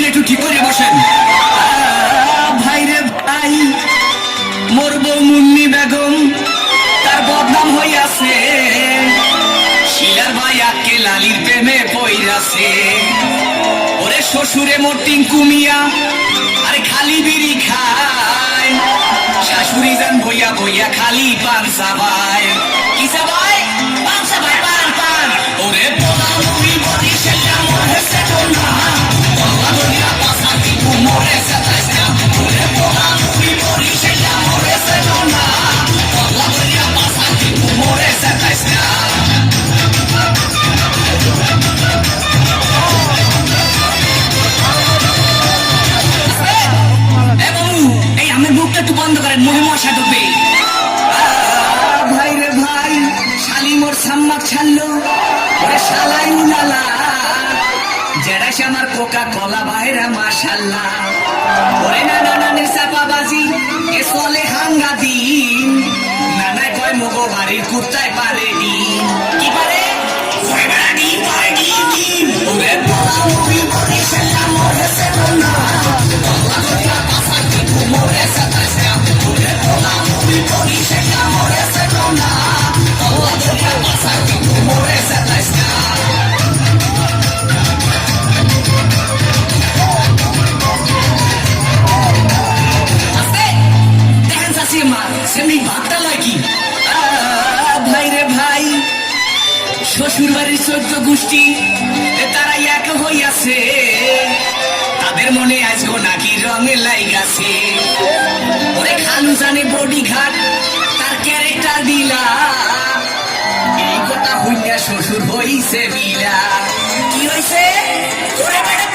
Table একটু ঠিক করে বসেন। ভাই রে ভাই, মোর বউ মুন্নি বেগম তার বদনাম হইয়াছে, শিলার ভাই আকে লালির প্রেমে পইরাছে। ওরে শ্বশুরে মোর টিঙ্কু মিয়া আরে খালি বিড়ি খায়, শাশুড়ি যান বইয়া বইয়া খালি পান চাবায়। কি চাবায়? পান চাবায়, পান পান। ওরে পোলা মুড়ি বড়ি সেটা মরেছে না, পোলা বড়িয়া পাশা টিপু মরেছে না। ওরে পোলা মুড়ি বড়ি সেটা মরেছে না, পোলা বড়িয়া পাশা টিপু মরেছে না। এই আমার মুখটা একটু বন্ধ করেন, মনে মশা ঢুকবে। ভাই রে ভাই, শালি মোর সাম্মাক ছাড়লো, ওরে শালাই উলালা, জেডাস আমার কোকা কলা ভাইরা মাশাল্লাহ। ওরে নানা নানের চাপাবাজি এ চলে হাঙ্গা দিন, নানায় কয় মগো বাড়ির কুত্তায় পারে ডিম। কি পারে? ওরে বেড়া ডিম পারে, ডিম ডিম। ওরে পোলা মুড়ি বড়ি সেটা মরেছে না, পোলা বড়িয়া পাশা টিপু মরেছে না। ওরে পোলা মুড়ি বড়ি সেটা মরেছে না, পোলা বড়িয়া পাশা টিপু মরেছে না। ভাই রে ভাই, শ্বশুর বাড়ির 14 গোষ্ঠী তারা এক হইয়াছে, তাদের মনে আজও নাকি রঙে লাইগাছে। ওরে খালু জানে বডি ঘাট তার ক্যারেক্টার দিলা, এই কথা হইয়া শ্বশুর হইছে বিলা। কি হইছে? ওরে বেটা